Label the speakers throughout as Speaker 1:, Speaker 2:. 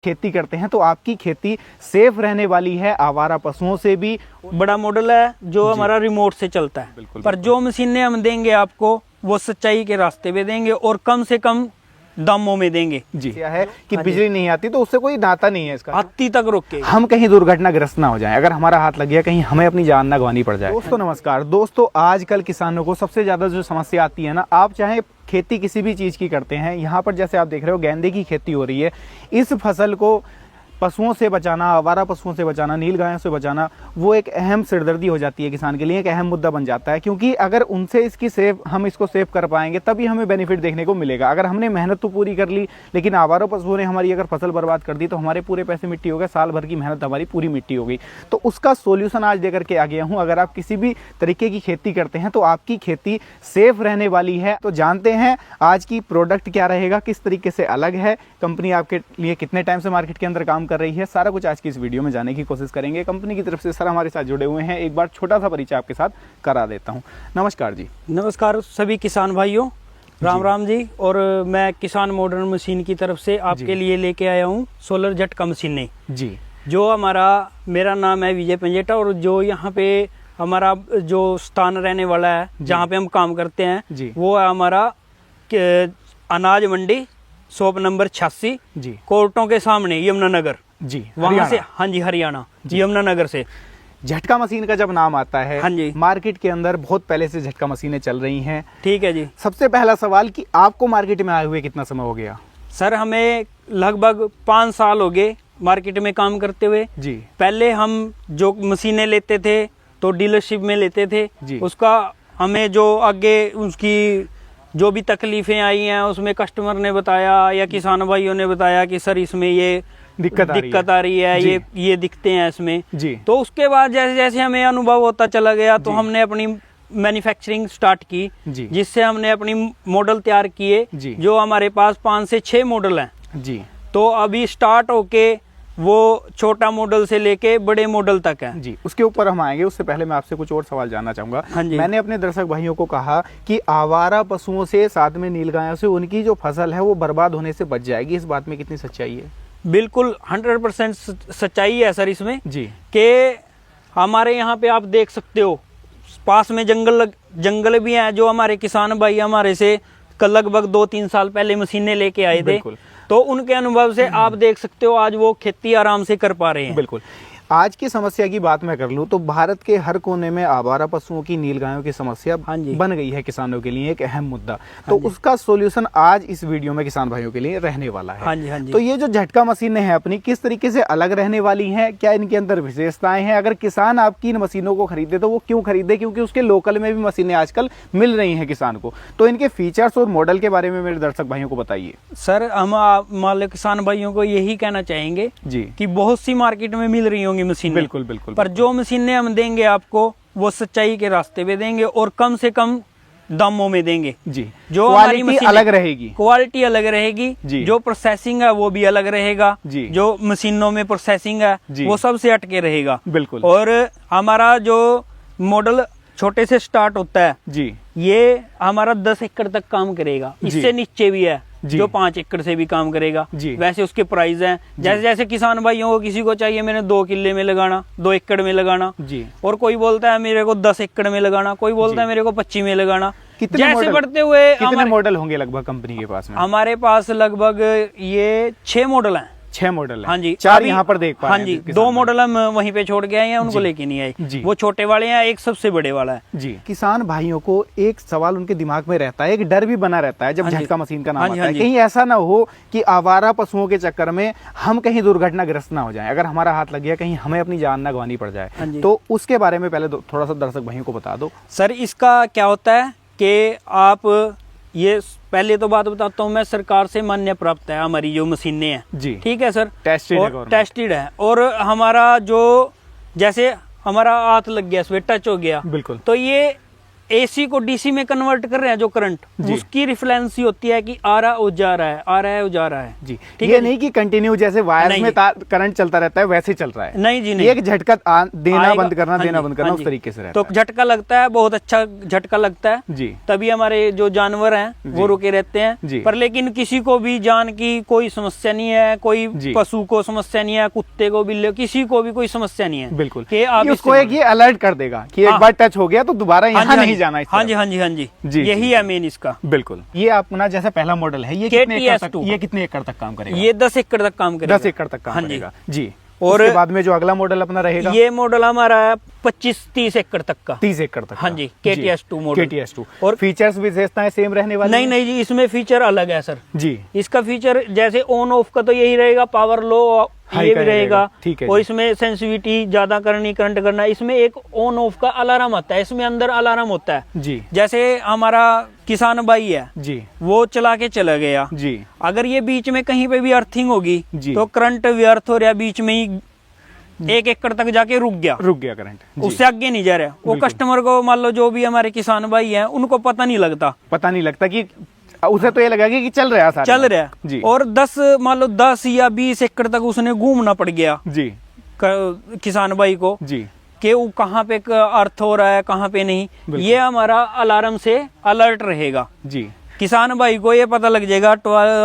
Speaker 1: खेती करते हैं तो आपकी खेती सेफ रहने वाली है आवारा पशुओं से भी।
Speaker 2: बड़ा मॉडल है जो हमारा रिमोट से चलता है।
Speaker 1: बिल्कुल,
Speaker 2: पर जो मशीनें हम देंगे आपको वो सच्चाई के रास्ते पे देंगे और कम से कम दामों में देंगे।
Speaker 1: जी क्या है कि बिजली नहीं आती तो उससे कोई नाता नहीं है इसका,
Speaker 2: आती तक रोके
Speaker 1: हम कहीं दुर्घटनाग्रस्त ना हो जाएं, अगर हमारा हाथ लग गया कहीं हमें अपनी जान ना गंवानी पड़ जाए। दोस्तों नमस्कार। दोस्तों आजकल किसानों को सबसे ज्यादा जो समस्या आती है ना, आप चाहे खेती किसी भी चीज की करते हैं, यहाँ पर जैसे आप देख रहे हो गेंदे की खेती हो रही है, इस फसल को पशुओं से बचाना, आवारा पशुओं से बचाना, नील गायों से बचाना, वो एक अहम सिरदर्दी हो जाती है किसान के लिए, एक अहम मुद्दा बन जाता है। क्योंकि अगर उनसे हम इसको सेव कर पाएंगे तभी हमें बेनिफिट देखने को मिलेगा। अगर हमने मेहनत तो पूरी कर ली लेकिन आवारा पशुओं ने हमारी अगर फसल बर्बाद कर दी तो हमारे पूरे पैसे मिट्टी हो गए, साल भर की मेहनत हमारी पूरी मिट्टी हो गई। तो उसका सोल्यूशन आज लेकर के आ गया हूँ। अगर आप किसी भी तरीके की खेती करते हैं तो आपकी खेती सेफ रहने वाली है। तो जानते हैं आज की प्रोडक्ट क्या रहेगा, किस तरीके से अलग है, कंपनी आपके लिए कितने टाइम से मार्केट के अंदर काम कर रही है, सारा कुछ आज की इस वीडियो में जानने की कोशिश करेंगे। कंपनी की तरफ से सर हमारे साथ जुड़े हुए हैं, एक बार छोटा सा परिचय आपके साथ करा देता हूं। नमस्कार जी।
Speaker 2: नमस्कार सभी किसान भाइयों, राम राम जी। और मैं किसान मॉडर्न मशीन की तरफ से आपके लिए लेके आया हूँ सोलर झटका मशीनें
Speaker 1: जी।
Speaker 2: जो मेरा नाम है विजय पंजेटा और जो यहाँ पे हमारा जो स्थान रहने वाला है जहाँ पे हम काम करते हैं वो है हमारा अनाज मंडी, शॉप नंबर 86
Speaker 1: जी,
Speaker 2: कोर्टों के सामने यमुनानगर
Speaker 1: जी,
Speaker 2: वहां से। हाँ जी, हरियाणा यमुनानगर से।
Speaker 1: झटका मशीन का जब नाम आता है,
Speaker 2: हाँ जी,
Speaker 1: मार्केट के अंदर बहुत पहले से झटका मशीनें चल रही हैं।
Speaker 2: ठीक है जी।
Speaker 1: सबसे पहला सवाल कि आपको मार्केट में आए हुए कितना समय हो गया?
Speaker 2: सर हमें लगभग 5 साल हो गए मार्केट में काम करते हुए
Speaker 1: जी।
Speaker 2: पहले हम जो मशीनें लेते थे तो डीलरशिप में लेते थे
Speaker 1: जी।
Speaker 2: उसका हमें जो आगे उसकी जो भी तकलीफें आई हैं उसमें कस्टमर ने बताया या किसान भाइयों ने बताया कि सर इसमें ये दिक्कत आ रही है, ये दिखते हैं इसमें जी। तो उसके बाद जैसे जैसे हमें अनुभव होता चला गया तो हमने अपनी मैन्युफैक्चरिंग स्टार्ट की, जिससे हमने अपनी मॉडल तैयार किए जो हमारे पास 5 से 6 मॉडल हैं जी। तो अभी स्टार्ट होके वो छोटा मॉडल से लेके बड़े मॉडल तक है
Speaker 1: जी। उसके ऊपर हम आएंगे, उससे पहले मैं आपसे कुछ और सवाल जानना चाहूंगा।
Speaker 2: हाँ जी।
Speaker 1: मैंने अपने दर्शक भाइयों को कहा कि आवारा पशुओं से साथ में नीलगायों से उनकी जो फसल है वो बर्बाद होने से बच जाएगी, इस बात में कितनी सच्चाई है?
Speaker 2: बिल्कुल 100% सच्चाई है सर इसमें
Speaker 1: जी।
Speaker 2: कि हमारे यहाँ पे आप देख सकते हो पास में जंगल भी है जो हमारे किसान भाई हमारे से लगभग 2-3 साल पहले मशीनें लेके आए थे, तो उनके अनुभव से आप देख सकते हो आज वो खेती आराम से कर पा रहे हैं।
Speaker 1: बिल्कुल। आज की समस्या की बात मैं कर लूं तो भारत के हर कोने में आवारा पशुओं की, नीलगायों की समस्या बन गई है किसानों के लिए एक अहम मुद्दा। तो उसका सॉल्यूशन आज इस वीडियो में किसान भाइयों के लिए रहने वाला है।
Speaker 2: हाँ जी, हाँ जी।
Speaker 1: तो ये जो झटका मशीनें हैं अपनी किस तरीके से अलग रहने वाली हैं, क्या इनके अंदर विशेषताएं हैं? अगर किसान आपकी इन मशीनों को खरीदे तो वो क्यों खरीदे? क्योंकि उसके लोकल में भी मशीनें आजकल मिल रही है किसान को। तो इनके फीचर्स और मॉडल के बारे में मेरे दर्शक भाइयों को बताइए।
Speaker 2: सर हम मान किसान भाइयों को यही कहना चाहेंगे जी कि बहुत सी मार्केट में मिल रही होंगी मशीनें,
Speaker 1: बिल्कुल बिल्कुल,
Speaker 2: पर जो मशीनें हम देंगे आपको वो सच्चाई के रास्ते पे देंगे और कम से कम दामों में देंगे
Speaker 1: जी।
Speaker 2: जो
Speaker 1: हमारी मशीन अलग रहेगी,
Speaker 2: क्वालिटी अलग रहेगी जी। जो प्रोसेसिंग है वो भी अलग रहेगा जी। जो मशीनों में प्रोसेसिंग है वो सबसे हटके रहेगा। बिल्कुल। और हमारा जो मॉडल छोटे से स्टार्ट होता है जी, ये हमारा 10 एकड़ तक काम करेगा, इससे नीचे भी है जो 5 एकड़ से भी काम करेगा जी। वैसे उसके प्राइस हैं जैसे जैसे किसान भाइयों को, किसी को चाहिए मैंने 2 किले में लगाना, 2 एकड़ में लगाना जी। और कोई बोलता है मेरे को 10 एकड़ में लगाना, कोई बोलता है मेरे को 25 में लगाना। जैसे बढ़ते हुए
Speaker 1: कितने मॉडल होंगे लगभग कंपनी के पास में?
Speaker 2: हमारे पास लगभग ये 6 मॉडल हैं।
Speaker 1: 6 मॉडल है।
Speaker 2: हाँ जी।
Speaker 1: 4 यहाँ पर देख पा
Speaker 2: रहे हैं। हाँ जी, 2 मॉडल हम वहीं पे छोड़ के आए हैं, उनको लेके नहीं आए। वो छोटे वाले हैं, एक सबसे बड़े वाला है जी। किसान
Speaker 1: भाइयों को एक सवाल उनके दिमाग में रहता है, एक डर भी बना रहता है जब झटका मशीन का नाम आता है, कहीं ऐसा ना हो कि आवारा पशुओं के चक्कर में हम कहीं दुर्घटनाग्रस्त ना हो जाएं, अगर हमारा हाथ लग गया कहीं हमें अपनी जान ना गंवानी पड़ जाए। तो उसके बारे में पहले थोड़ा सा दर्शक भाइयों को बता दो।
Speaker 2: सर इसका क्या होता है कि आप ये पहले तो बात बताता हूँ मैं, सरकार से मान्य प्राप्त है हमारी जो मशीनें हैं जी। ठीक है सर, टेस्टेड है। और हमारा जो जैसे हमारा हाथ लग गया, इसमें टच हो गया, बिल्कुल, तो ये एसी को डीसी में कन्वर्ट कर रहे हैं जो करंट, उसकी रिफ्लेंसी होती है कि आ रहा है और जा रहा है, आ रहा है और जा रहा है
Speaker 1: जी। ये नहीं कि कंटिन्यू जैसे वायर में करंट चलता रहता है वैसे चल रहा है,
Speaker 2: नहीं जी नहीं,
Speaker 1: एक झटका देना बंद करना, देना बंद करना, उस तरीके से रहता
Speaker 2: है। तो झटका लगता है, बहुत अच्छा झटका लगता है जी, तभी हमारे जो जानवर हैं वो रुके रहते हैं। पर लेकिन किसी को भी जान की कोई समस्या नहीं है, कोई पशु को समस्या नहीं है, कुत्ते को, बिल्ली, किसी को भी कोई समस्या नहीं है।
Speaker 1: बिल्कुल, कि आप उसको एक ये अलर्ट कर देगा कि एक बार टच हो गया तो दोबारा यहाँ नहीं जाना।
Speaker 2: हाँ जी हाँ जी हाँ जी, यही है मेन इसका।
Speaker 1: बिल्कुल। ये अपना जैसा पहला मॉडल है, ये कितने एकड़ तक काम करेगा?
Speaker 2: ये 10 एकड़ तक काम करेगा।
Speaker 1: 10 एकड़ तक काम करेगा जी। और उसके बाद में जो अगला मॉडल अपना रहेगा,
Speaker 2: ये मॉडल हमारा 25-30 एकड़ तक का।
Speaker 1: 30 एकड़ तक,
Speaker 2: हाँ जी, KTS2 मॉडल।
Speaker 1: KTS2। और फीचर्स विशेषताएं सेम रहने वाली?
Speaker 2: नहीं नहीं जी, इसमें फीचर अलग है सर
Speaker 1: जी।
Speaker 2: इसका फीचर जैसे ऑन ऑफ का तो यही रहेगा, पावर लो ये भी रहेगा,
Speaker 1: ठीक है।
Speaker 2: और इसमें सेंसिटिविटी ज्यादा करनी, करंट करना, इसमें एक ऑन ऑफ का अलार्म आता है, इसमें अंदर अलार्म होता है जी। जैसे हमारा किसान भाई है जी, वो चला के चला गया जी, अगर ये बीच में कहीं पे भी अर्थिंग होगी तो करंट व्यर्थ हो रहा, बीच में ही 1 एकड़ तक जाके रुक गया करंट, उससे आगे नहीं जा रहा। वो कस्टमर को, मान लो जो भी हमारे किसान भाई हैं, उनको पता नहीं लगता कि
Speaker 1: उसे तो ये लगेगा कि चल रहा
Speaker 2: है जी। और 10 मान लो 10 या 20 एकड़ तक उसने घूमना पड़ गया जी किसान भाई को जी, कि वो कहाँ पे अर्थ हो रहा है, कहाँ पे नहीं, ये हमारा अलार्म से अलर्ट रहेगा जी। किसान भाई को ये पता लग जाएगा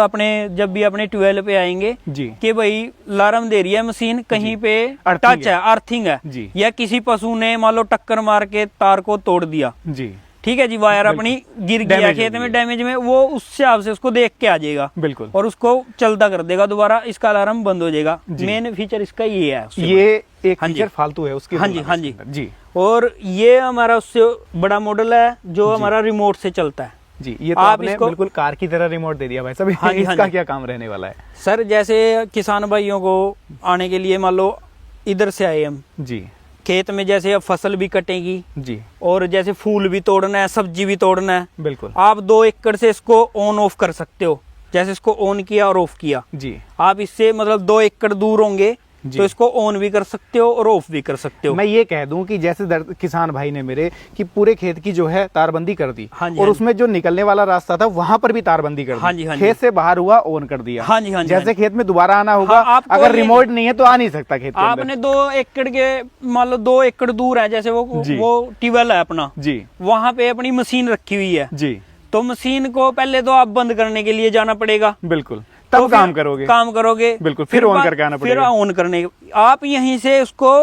Speaker 2: अपने, जब भी अपने 12 पे आएंगे जी, कि भाई अलार्म दे रही है मशीन, कहीं पे टच है, अर्थिंग है जी, या किसी पशु ने मान लो टक्कर मार के तार को तोड़ दिया जी, ठीक है जी, वायर अपनी गिर गया खेत में, डैमेज में, वो उस हिसाब से उसको देख के आ जाएगा बिल्कुल, और उसको चलता कर देगा दोबारा, इसका अलार्म बंद हो जाएगा। मेन फीचर इसका ये है,
Speaker 1: ये एक फीचर फालतू है उसकी।
Speaker 2: हाँ जी हाँ जी जी। और ये हमारा उससे बड़ा मॉडल है जो हमारा रिमोट से चलता है
Speaker 1: जी। ये तो आपने बिल्कुल कार की तरह रिमोट दे दिया भाई साहब। हाँ जी, इसका क्या काम रहने वाला है
Speaker 2: सर? जैसे किसान भाइयों को आने के लिए, मान लो इधर से आए हम जी, खेत में जैसे अब फसल भी कटेगी जी, और जैसे फूल भी तोड़ना है, सब्जी भी तोड़ना है, बिल्कुल आप 2 एकड़ से इसको ऑन ऑफ कर सकते हो। जैसे इसको ऑन किया और ऑफ किया जी, आप इससे मतलब 2 एकड़ दूर होंगे तो इसको ऑन भी कर सकते हो और ऑफ भी कर सकते हो।
Speaker 1: मैं ये कह दूं कि जैसे किसान भाई ने मेरे कि पूरे खेत की जो है तारबंदी कर दी, हाँ जी, और उसमें जो निकलने वाला रास्ता था वहां पर भी तारबंदी कर दी, हाँ जी, हाँ खेत से बाहर हुआ ऑन कर दिया, हाँ जी, हाँ जी, जैसे खेत में दोबारा आना होगा, हाँ, अगर रिमोट नहीं है तो आ नहीं सकता खेत।
Speaker 2: आपने 2 एकड़ के, मान लो 2 एकड़ दूर है, जैसे वो ट्यूबवेल है अपना जी, वहां पे अपनी मशीन रखी हुई है जी, तो मशीन को पहले तो आप बंद करने के लिए जाना पड़ेगा बिल्कुल, तब तो काम करोगे बिल्कुल, फिर ऑन करके आना पड़ेगा, फिर ऑन करने आप यहीं से उसको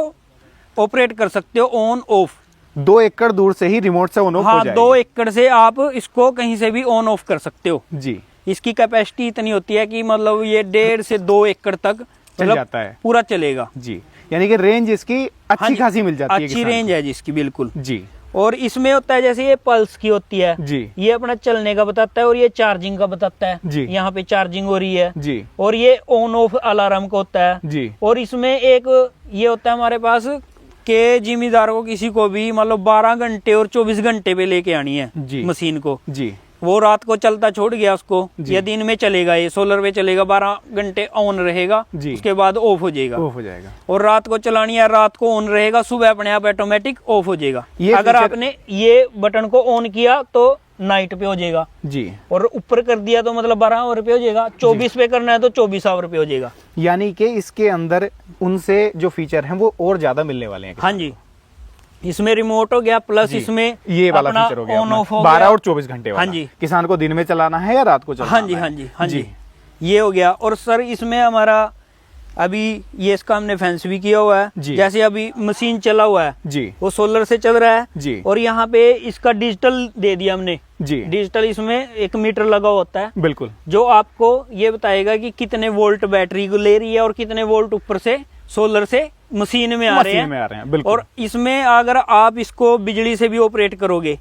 Speaker 2: ऑपरेट कर सकते हो ऑन ऑफ।
Speaker 1: 2 एकड़ दूर से ही रिमोट से ऑन ऑफ हो जाएगी।
Speaker 2: 2 एकड़ से आप इसको कहीं से भी ऑन ऑफ कर सकते हो जी। इसकी कैपेसिटी इतनी होती है कि मतलब ये 1.5 से 2 एकड़ तक
Speaker 1: चल जाता है,
Speaker 2: पूरा चलेगा जी।
Speaker 1: यानी कि रेंज इसकी अच्छी खासी मिल जाती है,
Speaker 2: अच्छी रेंज है जिसकी बिल्कुल
Speaker 1: जी।
Speaker 2: और इसमें होता है जैसे ये पल्स की होती है जी, ये अपना चलने का बताता है, और ये चार्जिंग का बताता है जी, यहाँ पे चार्जिंग हो रही है जी, और ये ऑन ऑफ अलार्म का होता है जी। और इसमें एक ये होता है हमारे पास के जिम्मेदार को, किसी को भी मतलब 12 घंटे और 24 घंटे पे लेके आनी है जी, मशीन को जी। वो रात को चलता छोड़ गया उसको, या दिन में चलेगा, ये सोलर पे चलेगा, 12 घंटे ऑन रहेगा जी, उसके बाद ऑफ हो जाएगा, और रात को चलानी है, रात को ऑन रहेगा, सुबह अपने आप ऑटोमेटिक ऑफ हो जाएगा। अगर आपने ये बटन को ऑन किया तो नाइट पे हो जाएगा जी, और ऊपर कर दिया तो मतलब 12 आवर पे हो जाएगा, 24 पे करना है तो 24 आवर पे हो जाएगा।
Speaker 1: यानी कि इसके अंदर उनसे जो फीचर हैं वो और ज्यादा मिलने वाले हैं।
Speaker 2: हाँ जी, इसमें रिमोट हो गया, प्लस इसमें
Speaker 1: ये वाला फीचर हो गया ऑन ऑफ 12 और 24 घंटे वाला।
Speaker 2: हाँ जी,
Speaker 1: किसान को दिन में चलाना है या रात को चलाना है?
Speaker 2: हाँ जी हाँ जी हाँ जी, ये हो गया। और सर इसमें हमारा अभी ये इसका हमने फैंस भी किया हुआ है जी। जैसे अभी मशीन चला हुआ है जी, वो सोलर से चल रहा है जी, और यहाँ पे इसका डिजिटल दे दिया हमने जी। डिजिटल इसमें 1 मीटर लगा होता है बिल्कुल, जो आपको ये बताएगा कि कितने वोल्ट बैटरी को ले रही है और कितने वोल्ट ऊपर से सोलर से मशीन में आ रहे हैं बिल्कुल। और इसमें अगर आप इसको बिजली से भी ऑपरेट करोगे,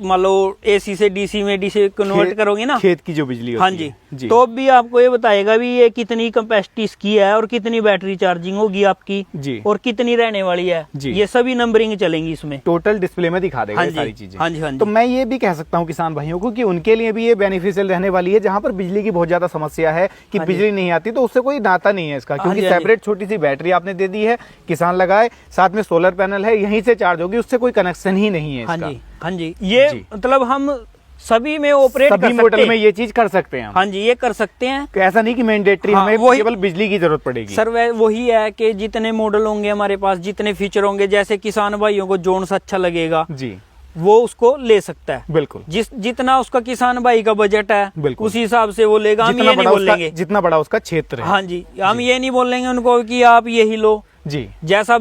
Speaker 2: मान लो एसी से डीसी में डीसी कन्वर्ट करोगे ना, खेत की जो बिजली होती, हाँ जी, जी, तो भी आपको ये बताएगा भी ये कितनी कैपेसिटी इसकी है और कितनी बैटरी चार्जिंग होगी आपकी जी, और कितनी रहने वाली है जी। ये सभी नंबरिंग चलेंगी इसमें, टोटल डिस्प्ले में दिखा देगा सारी चीजें। हाँ जी हाँ जी।
Speaker 1: तो मैं ये भी कह सकता हूँ किसान भाइयों को कि उनके लिए भी ये बेनिफिशियल रहने वाली है, जहाँ पर बिजली की बहुत ज्यादा समस्या है कि बिजली नहीं आती, तो उससे कोई नाता नहीं है इसका, क्योंकि सेपरेट छोटी सी बैटरी आपने दे दी है, किसान लगाए, साथ में सोलर पैनल है, यहीं से चार्ज होगी, उससे कोई कनेक्शन ही नहीं है इसका।
Speaker 2: हाँ जी, ये मतलब हम सभी में ऑपरेट कर सकते हैं,
Speaker 1: मॉडल में ये चीज कर सकते हैं हम।
Speaker 2: हाँ जी, ये कर सकते हैं।
Speaker 1: ऐसा नहीं कि मैंडेटरी हमें केवल बिजली की जरूरत पड़ेगी।
Speaker 2: सर वही है कि जितने मॉडल होंगे हमारे पास, जितने फीचर होंगे, जैसे किसान भाइयों को जोन सा अच्छा लगेगा जी, वो उसको ले सकता है।
Speaker 1: बिल्कुल,
Speaker 2: जितना उसका किसान भाई का बजट है उसी हिसाब से वो लेगा। हम ये नहीं बोलेंगे
Speaker 1: जितना बड़ा उसका क्षेत्र है।
Speaker 2: हाँ जी, हम ये नहीं बोलेंगे उनको कि आप यही लो जी। जैसा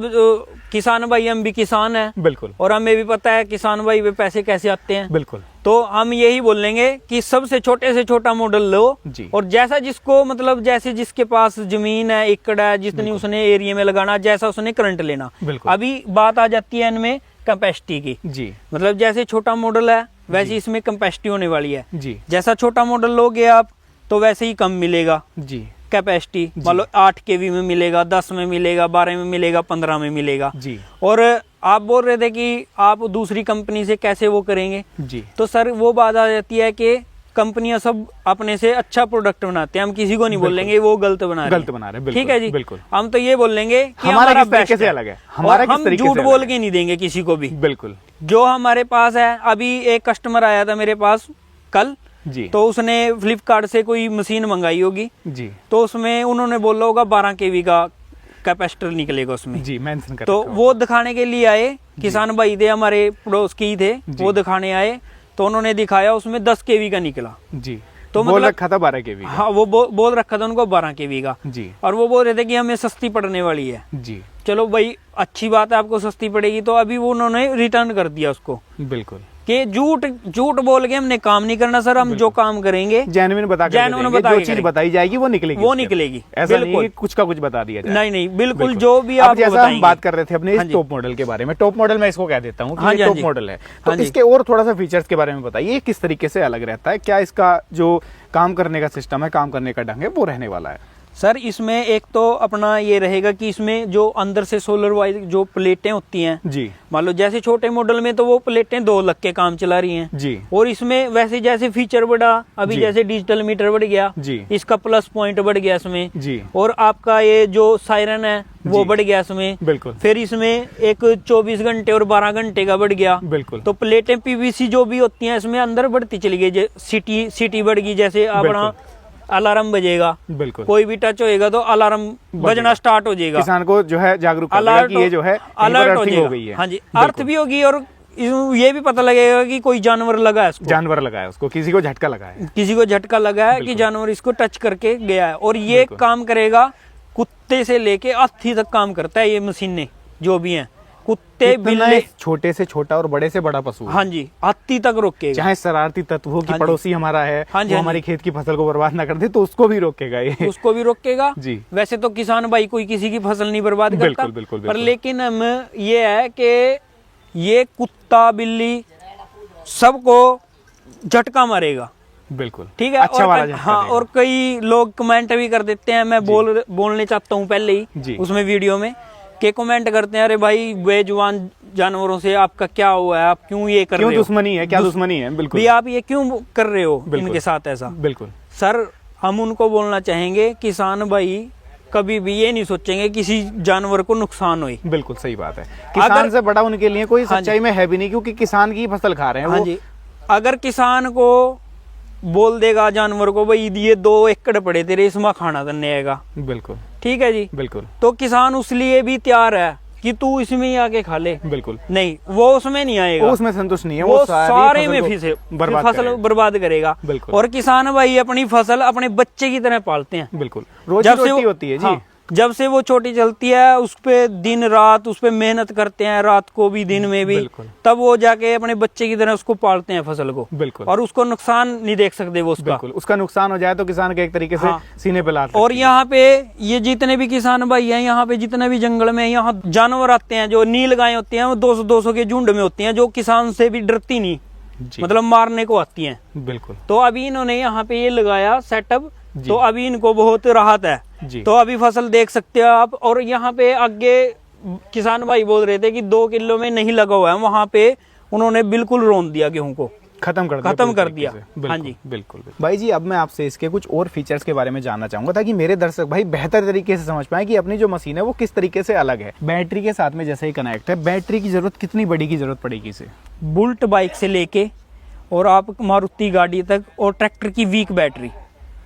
Speaker 2: किसान भाई, हम भी किसान है बिल्कुल, और हमें भी पता है किसान भाई पे पैसे कैसे आते हैं बिल्कुल। तो हम यही बोलेंगे कि सबसे छोटे से छोटा मॉडल लो जी, और जैसा जिसको मतलब जैसे जिसके पास जमीन है, एकड़ है, जितनी उसने एरिया में लगाना, जैसा उसने करंट लेना। अभी बात आ जाती है इनमें कैपेसिटी की जी, मतलब जैसे छोटा मॉडल है वैसे इसमें कैपेसिटी होने वाली है जी। जैसा छोटा मॉडल लोगे आप तो वैसे ही कम मिलेगा जी कैपेसिटी, मान लो 8 kV में मिलेगा, 10 में मिलेगा, 12 में मिलेगा, 15 में मिलेगा जी। और आप बोल रहे थे कि आप दूसरी कंपनी से कैसे वो करेंगे जी, तो सर वो बात आ जाती है कि कंपनियां सब अपने से अच्छा प्रोडक्ट बनाते हैं, हम किसी को नहीं बोलेंगे वो गलत बना रहे हैं, ठीक है जी बिल्कुल। हम तो ये बोलेंगे कि हमारा बेस्ट है, अलग है, हमारा हम झूठ बोल के नहीं देंगे किसी को भी बिल्कुल। जो हमारे पास है, अभी एक कस्टमर आया था मेरे पास कल जी, तो उसने फ्लिपकार्ट से कोई मशीन मंगाई होगी जी, तो उसमें उन्होंने बोला होगा 12 kV का कैपेसिटर निकलेगा उसमें जी, मेंशन कर। तो वो दिखाने के लिए आए, किसान भाई थे हमारे पड़ोस की थे, वो दिखाने आए तो उन्होंने दिखाया उसमें 10 kV का निकला जी। तो बोल मतलब रखा था 12 kV, हाँ वो बोल रखा था उनको 12 kV का जी, और वो बोल रहे थे कि हमें सस्ती पड़ने वाली है जी। चलो भाई अच्छी बात है, आपको सस्ती पड़ेगी, तो अभी वो उन्होंने रिटर्न कर दिया उसको बिल्कुल, कि झूठ बोल के हमने काम नहीं करना सर, हम जो काम करेंगे जेन्युइन बता जो चीज बताई जाएगी वो निकलेगी, ऐसा नहीं कुछ का कुछ बता दिया जाए। नहीं बिल्कुल, जो भी आप जैसा हम बात कर रहे थे अपने टॉप मॉडल के बारे में, टॉप मॉडल मैं इसको कह देता हूँ टॉप मॉडल है, तो इसके और थोड़ा सा फीचर्स के बारे में बताइए, किस तरीके से अलग रहता है, क्या इसका जो काम करने का सिस्टम है, काम करने का ढंग है, वो रहने वाला है। सर इसमें एक तो अपना ये रहेगा कि इसमें जो अंदर से सोलर वाइज जो प्लेटें होती हैं जी, मान लो जैसे छोटे मॉडल में तो वो प्लेटें 2 लग के काम चला रही हैं जी, और इसमें वैसे जैसे फीचर बढ़ा, अभी जैसे डिजिटल मीटर बढ़ गया जी, इसका प्लस पॉइंट बढ़ गया इसमें जी, और आपका ये जो सायरन है वो बढ़ गया इसमें बिल्कुल, फिर इसमें एक 24 घंटे और 12 घंटे का बढ़ गया बिल्कुल। तो प्लेटें पीवीसी जो भी होती हैं इसमें अंदर बढ़ती चली गई, सिटी बढ़ गई, जैसे अपना अलार्म बजेगा बिल्कुल, कोई भी टच होएगा तो अलार्म बजना स्टार्ट हो जाएगा, किसान को जो है जागरूक करेगा कि ये जो है अलर्ट हो जाएगा। हाँ जी, अर्थ भी होगी, और ये भी पता लगेगा कि कोई जानवर लगा है उसको, किसी को झटका लगा है कि जानवर इसको टच करके गया है, और ये काम करेगा कुत्ते से लेके हाथी तक काम करता है ये मशीनें जो भी हैं, कुत्ते बिल्ली, छोटे से छोटा और बड़े से बड़ा पशु, हाँ जी, हाथी तक रोकेगा, चाहे शरारती तत्व हो कि पड़ोसी हमारा है हाँ वो हमारी खेत की फसल को बर्बाद ना कर दे, तो उसको भी रोकेगा ये, उसको भी रोकेगा जी। वैसे तो किसान भाई कोई किसी की फसल नहीं बर्बाद करता बिल्कुल, पर लेकिन हम ये है कि ये कुत्ता बिल्ली सबको झटका मारेगा बिल्कुल, ठीक है अच्छा वाला हाँ। और कई लोग कमेंट भी कर देते हैं, मैं बोलने चाहता हूँ पहले ही उसमें वीडियो में, के कमेंट करते हैं, अरे भाई बेजुबान जानवरों से आपका क्या हुआ है, आप क्यों ये कर रहे हो, दुश्मनी है क्या, दुश्मनी है बिल्कुल, भी आप ये क्यों कर रहे हो इनके साथ ऐसा बिल्कुल। सर हम उनको बोलना चाहेंगे, किसान भाई कभी भी ये नहीं सोचेंगे किसी जानवर को नुकसान हो, बिल्कुल सही बात है, किसान से बड़ा उनके लिए कोई सच्चाई में है भी नहीं, क्योंकि किसान की फसल खा रहे हैं हाँ जी। अगर किसान को बोल देगा जानवर को भाई ये 2 एकड़ पड़े तेरे, इसमें खाना करने आएगा बिल्कुल, ठीक है जी बिल्कुल, तो किसान उस लिए भी तैयार है कि तू इसमें ही आके खा ले बिल्कुल, नहीं वो उसमें नहीं आएगा, उसमें संतुष्ट नहीं है, वो सारे में फसल बर्बाद करेगा बिल्कुल। और किसान भाई अपनी फसल अपने बच्चे की तरह पालते हैं बिल्कुल, रोजी रोटी होती है जी, जब से वो छोटी चलती है उस पे दिन रात उस पे मेहनत करते हैं, रात को भी दिन में भी, तब वो जाके अपने बच्चे की तरह उसको पालते हैं फसल को बिल्कुल, और उसको नुकसान नहीं देख सकते वो उसका नुकसान हो जाए तो किसान के एक तरीके से सीने पे लाते। और यहाँ पे ये जितने भी किसान भाई हैं, यहाँ पे जितने भी जंगल में यहाँ जानवर आते हैं, जो नील गाय होती हैं वो 200-200 के झुंड में होती हैं, जो किसान से भी डरती नहीं, मतलब मारने को आती हैं बिल्कुल। तो अभी इन्होंने यहाँ पे ये लगाया सेटअप, तो अभी इनको बहुत राहत है जी। तो अभी फसल देख सकते हो आप, और यहाँ पे आगे किसान भाई बोल रहे थे कि 2 किलो में नहीं लगा हुआ है, वहां पे उन्होंने बिल्कुल रोन दिया गेहूं को
Speaker 1: खत्म कर दिया। हाँ जी बिल्कुल। भाई जी अब मैं आपसे इसके कुछ और फीचर्स के बारे में जानना चाहूंगा ताकि मेरे दर्शक भाई बेहतर तरीके से समझ पाए कि अपनी जो मशीन है वो किस तरीके से अलग है। बैटरी के साथ में जैसे ही कनेक्ट है, बैटरी की जरूरत कितनी बड़ी की जरूरत पड़ेगी इसे?
Speaker 2: बुलेट बाइक से लेके और आप मारुति गाड़ी तक और ट्रैक्टर की वीक बैटरी,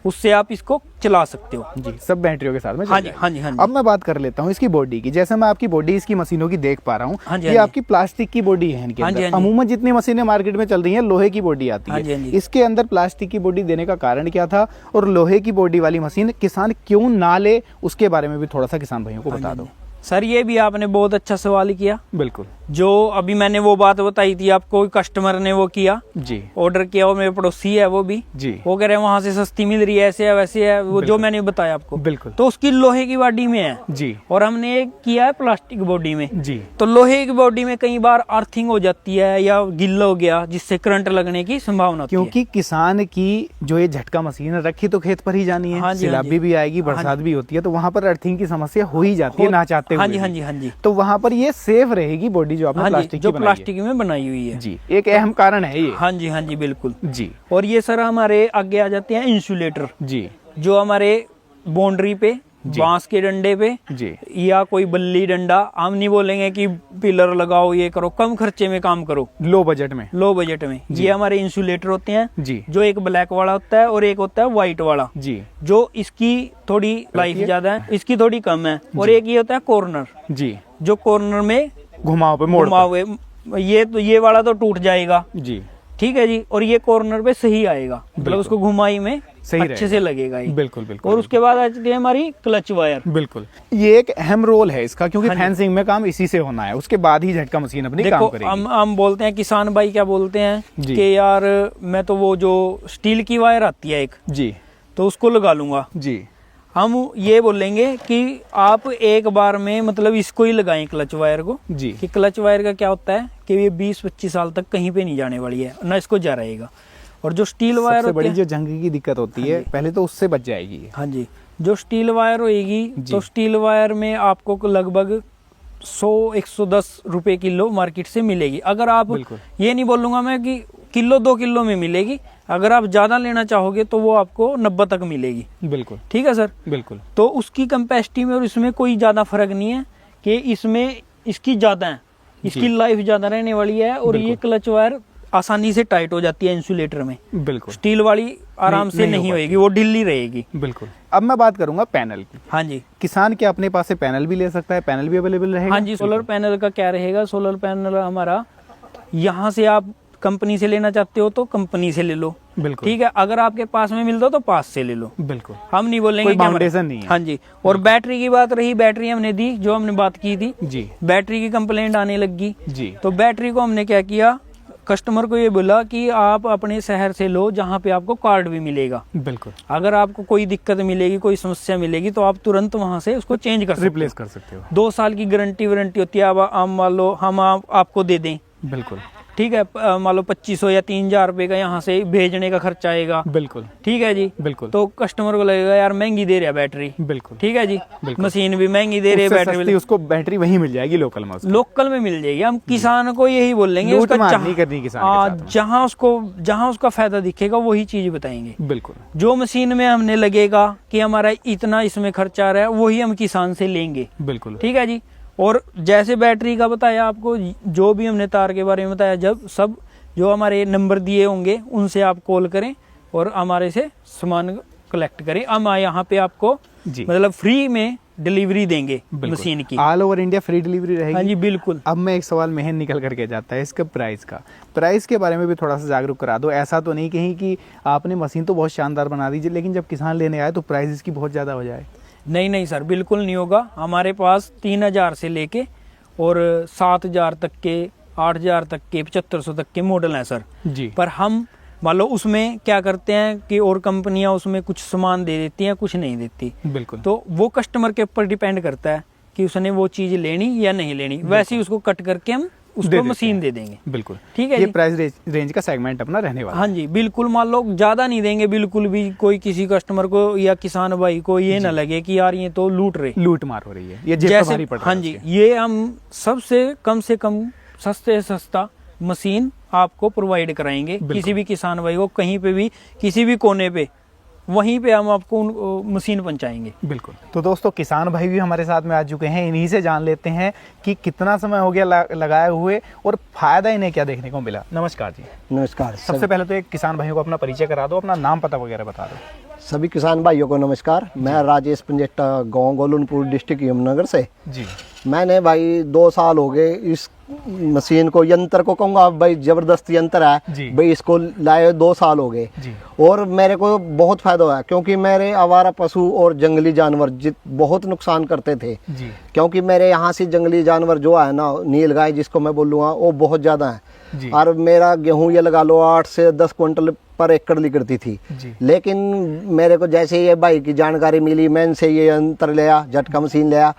Speaker 2: उससे आप इसको चला सकते हो
Speaker 1: जी, सब बैटरियों के साथ में।
Speaker 2: हाँ जी हाँ जी हाँ जी।
Speaker 1: अब मैं बात कर लेता हूँ इसकी बॉडी की। जैसे मैं आपकी बॉडी इसकी मशीनों की देख पा रहा हूँ,
Speaker 2: हाँ
Speaker 1: ये आपकी प्लास्टिक की बॉडी है इनके अंदर। अमूमन जितनी मशीनें मार्केट में चल रही हैं लोहे की बॉडी आती है, इसके अंदर प्लास्टिक की बॉडी देने का कारण क्या था, और लोहे की बॉडी वाली मशीन किसान क्यों ना ले, उसके बारे में भी थोड़ा सा किसान भाइयों को बता दो।
Speaker 2: सर ये भी आपने बहुत अच्छा सवाल किया।
Speaker 1: बिल्कुल।
Speaker 2: जो अभी मैंने वो बात बताई थी आपको, कस्टमर ने वो किया
Speaker 1: जी,
Speaker 2: ऑर्डर किया, और मेरे पड़ोसी है वो भी
Speaker 1: जी,
Speaker 2: वो कह रहे हैं वहां से सस्ती मिल रही है, ऐसे है वैसे है, वो जो मैंने बताया आपको।
Speaker 1: बिल्कुल।
Speaker 2: तो उसकी लोहे की बॉडी में है
Speaker 1: जी,
Speaker 2: और हमने किया है प्लास्टिक बॉडी में
Speaker 1: जी।
Speaker 2: तो लोहे की बॉडी में कई बार अर्थिंग हो जाती है या गिल्ला हो गया, जिससे करंट लगने की संभावना होती है।
Speaker 1: क्योंकि किसान की जो ये झटका मशीन रखी तो खेत पर ही जानी है, सैलाबी भी आएगी, बरसात भी होती है, तो वहाँ पर अर्थिंग की समस्या हो ही जाती है ना चाहते हुए।
Speaker 2: हाँ जी हाँ जी हाँ जी।
Speaker 1: तो वहाँ पर ये सेफ रहेगी बॉडी जो आपने प्लास्टिक
Speaker 2: में बनाई हुई है
Speaker 1: जी, एक अहम कारण है ये।
Speaker 2: हाँ जी बिल्कुल
Speaker 1: जी।
Speaker 2: और ये सर हमारे आगे आ जाते हैं इंसुलेटर
Speaker 1: जी,
Speaker 2: जो हमारे बाउंड्री पे बांस के डंडे पे
Speaker 1: जी, या
Speaker 2: कोई बल्ली डंडा, हम नहीं बोलेंगे कि पिलर लगाओ ये करो, कम खर्चे में काम करो,
Speaker 1: लो बजट में
Speaker 2: ये हमारे इंसुलेटर होते हैं
Speaker 1: जी,
Speaker 2: जो एक ब्लैक वाला होता है और एक होता है व्हाइट वाला जी, जो इसकी थोड़ी लाइफ ज्यादा है, इसकी थोड़ी कम है। और एक ये होता है कॉर्नर जी, जो कॉर्नर में
Speaker 1: घुमाओ पे मोड़
Speaker 2: ये वाला तो टूट जाएगा
Speaker 1: जी,
Speaker 2: ठीक है जी, और ये कॉर्नर पे सही आएगा, मतलब उसको घुमाई में
Speaker 1: सही
Speaker 2: अच्छे से लगेगा ये।
Speaker 1: बिल्कुल बिल्कुल।
Speaker 2: और उसके बाद आती है हमारी क्लच वायर।
Speaker 1: बिल्कुल, ये एक अहम रोल है इसका, क्योंकि फेंसिंग में काम इसी से होना है, उसके बाद ही झटका मशीन अपनी काम करेगी।
Speaker 2: हम बोलते हैं किसान भाई क्या बोलते हैं कि यार मैं तो वो जो स्टील की वायर आती है एक जी, तो उसको लगा लूंगा जी। हम ये बोलेंगे कि आप एक बार में मतलब इसको ही लगाएं क्लच वायर को जी, कि क्लच वायर का क्या होता है कि ये 20-25 साल तक कहीं पे नहीं जाने वाली है, ना इसको जा रहेगा। और जो स्टील वायर सबसे बड़ी जो जंग की दिक्कत होती है पहले तो उससे बच जाएगी। हाँ जी, जो स्टील वायर होगी तो स्टील वायर में आपको लगभग 100-110 रुपए किलो मार्केट से मिलेगी। अगर आप ये नहीं बोलूंगा मैं कि किलो 2 किलो में मिलेगी, अगर आप ज्यादा लेना चाहोगे तो वो आपको 90 तक मिलेगी। बिल्कुल ठीक है सर, बिल्कुल। तो उसकी कैपेसिटी में और इसमें कोई ज्यादा फर्क नहीं है कि इसमें इसकी ज्यादा है, इसकी लाइफ ज्यादा रहने वाली है, और ये क्लच वायर आसानी से टाइट हो जाती है इंसुलेटर में। बिल्कुल, स्टील वाली आराम से नहीं होएगी, वो ढीली रहेगी। बिल्कुल। अब मैं बात करूंगा पैनल की। हाँ जी, किसान क्या अपने पास से पैनल भी ले सकता है? पैनल भी अवेलेबल रहेगा? हाँ जी, सोलर पैनल का क्या रहेगा, सोलर पैनल हमारा यहाँ से आप कंपनी से लेना चाहते हो तो कंपनी से ले लो, बिल्कुल ठीक है। अगर आपके पास में मिलता तो पास से ले लो, बिल्कुल। हम नहीं बोलेंगे, कोई बाउंडेशन नहीं है। हाँ जी। और बैटरी की बात रही, बैटरी हमने दी, जो हमने बात की थी जी, बैटरी की कंप्लेंट आने लगी जी, तो बैटरी को हमने क्या किया, कस्टमर को ये बोला कि आप अपने शहर से लो जहाँ पे आपको कार्ड भी मिलेगा। बिल्कुल। अगर आपको कोई दिक्कत मिलेगी, कोई समस्या मिलेगी तो आप तुरंत वहाँ से उसको चेंज कर सकते हो, रिप्लेस कर सकते हो। 2 साल की गारंटी वारंटी होती है। अब मान लो हम आपको दे दें, बिल्कुल ठीक है, मान लो 2500 या 3000 रुपए का यहाँ से भेजने का खर्चा आएगा। बिल्कुल ठीक है जी, बिल्कुल। तो कस्टमर को लगेगा यार महंगी दे रहा है बैटरी, बिल्कुल ठीक है जी, मशीन भी महंगी दे रही है, बैटरी उसको बैटरी वहीं मिल जाएगी, लोकल में, लोकल में मिल जाएगी। हम किसान को यही बोलेंगे, जहाँ उसका फायदा दिखेगा वही चीज बताएंगे। बिल्कुल। जो मशीन में हमने लगेगा कि हमारा इतना इसमें खर्चा आ रहा है, वही हम किसान से लेंगे। बिल्कुल ठीक है जी। और जैसे बैटरी का बताया आपको, जो भी हमने तार के बारे में बताया, जब सब जो हमारे नंबर दिए होंगे उनसे आप कॉल करें और हमारे से सामान कलेक्ट करें। हम यहाँ पे आपको मतलब फ्री में डिलीवरी देंगे मशीन की, all over India free delivery रहेगी। हाँ जी बिल्कुल। अब मैं एक सवाल मेहन निकल करके जाता है इसका प्राइस का, प्राइस के बारे में भी थोड़ा सा जागरूक करा दो। ऐसा तो नहीं कहीं कि आपने मशीन तो बहुत शानदार बना दीजिए, लेकिन जब किसान लेने आए तो प्राइस इसकी बहुत ज्यादा हो जाए। नहीं सर, बिल्कुल नहीं होगा। हमारे पास 3000 से लेके और 7000 तक के, 8000 तक के, 7500 तक के मॉडल हैं सर जी। पर हम मान लो उसमें क्या करते हैं कि और कंपनियां उसमें कुछ सामान दे देती हैं, कुछ नहीं देती। बिल्कुल। तो वो कस्टमर के ऊपर डिपेंड करता है कि उसने वो चीज लेनी या नहीं लेनी, वैसे ही उसको कट करके हम उसको मशीन दे देंगे। बिल्कुल ठीक है। ये प्राइस रेंज का सेगमेंट अपना रहने वाला। हाँ जी बिल्कुल। मान लो ज्यादा नहीं देंगे बिल्कुल भी, कोई किसी कस्टमर को या किसान भाई को ये ना लगे कि यार ये तो लूट मार हो रही है, ये जैसे। हाँ जी, ये हम सबसे कम सस्ते से सस्ता मशीन आपको प्रोवाइड कराएंगे। किसी भी किसान भाई को कहीं पे भी किसी भी कोने पे वहीं पे हम आपको मशीन पहुंचाएंगे।
Speaker 1: बिल्कुल। तो दोस्तों किसान भाई भी हमारे साथ में आ चुके हैं, इन्हीं से जान लेते हैं कि कितना समय हो गया लगाए हुए और फायदा इन्हें क्या देखने को मिला। नमस्कार जी।
Speaker 3: नमस्कार।
Speaker 1: सबसे पहले तो एक किसान भाइयों को अपना परिचय करा दो, अपना नाम पता वगैरह बता दो।
Speaker 3: सभी किसान भाइयों को नमस्कार। मैं राजेश पंजेट्टा, गांव गोलनपुर, डिस्ट्रिक्ट यमुनानगर से जी। मैंने भाई 2 साल हो गए इस मशीन को, यंत्र को कहूँगा भाई जबरदस्त यंत्र है भाई, इसको लाए 2 साल हो गए और मेरे को बहुत फायदा हुआ क्योंकि मेरे आवारा पशु और जंगली जानवर बहुत नुकसान करते थे जी। क्योंकि मेरे यहाँ से जंगली जानवर जो है ना, नील गाय जिसको मैं बोलूँगा, वो बहुत ज़्यादा है और मेरा गेहूँ ये लगा लो 8 से 10 क्विंटल पर एकड़ निकलती थी। लेकिन मेरे को जैसे ये भाई की जानकारी मिली, मैंने से ये यंत्र लिया, झटका मशीन लिया,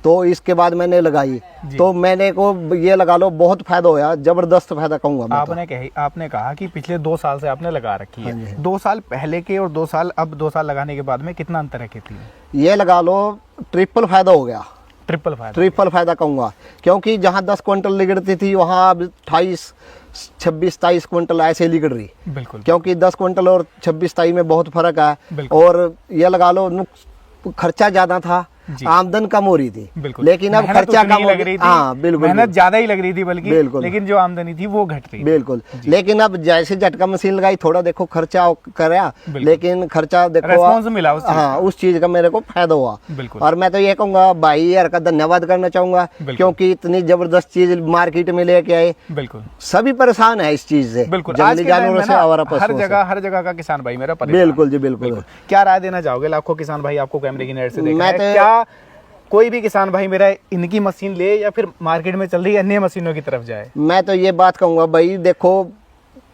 Speaker 3: तो इसके बाद मैंने लगाई तो मैंने को ये लगा लो बहुत फायदा होया, जबरदस्त फायदा कहूँगा।
Speaker 1: आपने कहा कि पिछले 2 साल से आपने लगा रखी है। 2 साल पहले के और 2 साल अब 2 साल लगाने के बाद में कितना अंतर है खेती में?
Speaker 3: ये लगा लो ट्रिपल फायदा हो गया।
Speaker 1: ट्रिपल
Speaker 3: फायदा कहूँगा क्योंकि जहाँ 10 क्विंटल निकलती थी वहाँ अब 28, 26, 23 क्विंटल ऐसे निकल रही। बिल्कुल। क्योंकि 10 क्विंटल और 26, 23 में बहुत फर्क है और ये लगा लो खर्चा ज्यादा था, आमदन कम हो रही थी, लेकिन अब खर्चा कम लग रही थी। हाँ बिल्कुल,
Speaker 1: मेहनत ज्यादा ही लग रही थी बल्कि, लेकिन जो आमदनी थी वो घट रही।
Speaker 3: बिल्कुल। लेकिन अब जैसे झटका मशीन लगाई, थोड़ा देखो खर्चा कराया, लेकिन खर्चा देखो
Speaker 1: रिस्पॉन्स मिला
Speaker 3: हाँ उस चीज का मेरे को फायदा हुआ। और मैं तो ये कहूँगा भाई यार का धन्यवाद करना चाहूंगा क्योंकि इतनी जबरदस्त चीज मार्केट में लेके आए।
Speaker 1: बिल्कुल।
Speaker 3: सभी परेशान है इस चीज से, जंगली जानवरों से, आवारा पशुओं से।
Speaker 1: हर जगह का किसान भाई मेरा
Speaker 3: बिल्कुल जी बिल्कुल।
Speaker 1: क्या राय देना चाहोगे लाखों किसान भाई आपको कैमरे की नजर से देख रहे हैं? क्या कोई भी किसान भाई मेरा इनकी मशीन ले या फिर मार्केट में चल रही अन्य मशीनों की तरफ जाए? मैं
Speaker 3: तो ये बात कहूँगा भाई, देखो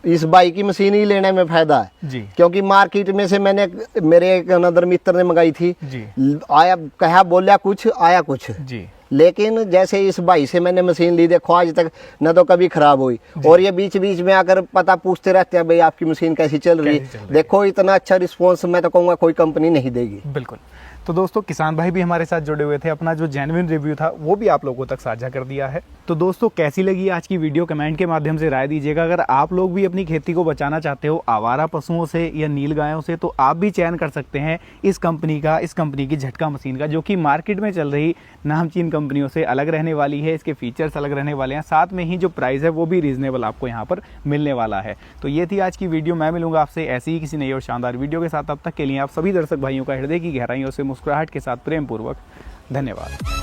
Speaker 3: इस बाई की मशीन ही लेने में फायदा है जी। क्योंकि मार्केट में से मैंने मेरे एक अनदर मित्र ने मंगाई थी जी। आया कहा बोलिया कुछ आया कुछ जी। लेकिन जैसे इस भाई से मैंने मशीन ली, देखो आज तक न तो कभी खराब हुई और ये बीच बीच में आकर पता पूछते रहते हैं भाई आपकी मशीन कैसी चल रही। देखो इतना अच्छा रिस्पॉन्स मैं तो कहूँगा कोई कंपनी नहीं देगी।
Speaker 1: बिल्कुल। तो दोस्तों किसान भाई भी हमारे साथ जुड़े हुए थे, अपना जो जेन्युइन रिव्यू था वो भी आप लोगों तक साझा कर दिया है। तो दोस्तों कैसी लगी आज की वीडियो कमेंट के माध्यम से राय दीजिएगा। अगर आप लोग भी अपनी खेती को बचाना चाहते हो आवारा पशुओं से या नील गायों से, तो आप भी चयन कर सकते हैं इस कंपनी की झटका मशीन का, जो कि मार्केट में चल रही नामचीन कंपनियों से अलग रहने वाली है। इसके फीचर्स अलग रहने वाले हैं, साथ में ही जो प्राइस है वो भी रीजनेबल आपको यहाँ पर मिलने वाला है। तो ये थी आज की वीडियो। मैं मिलूंगा आपसे ऐसी ही किसी नई और शानदार वीडियो के साथ। तब तक के लिए आप सभी दर्शक भाइयों का हृदय की गहराइयों से मुस्कुराहट के साथ प्रेम पूर्वक धन्यवाद।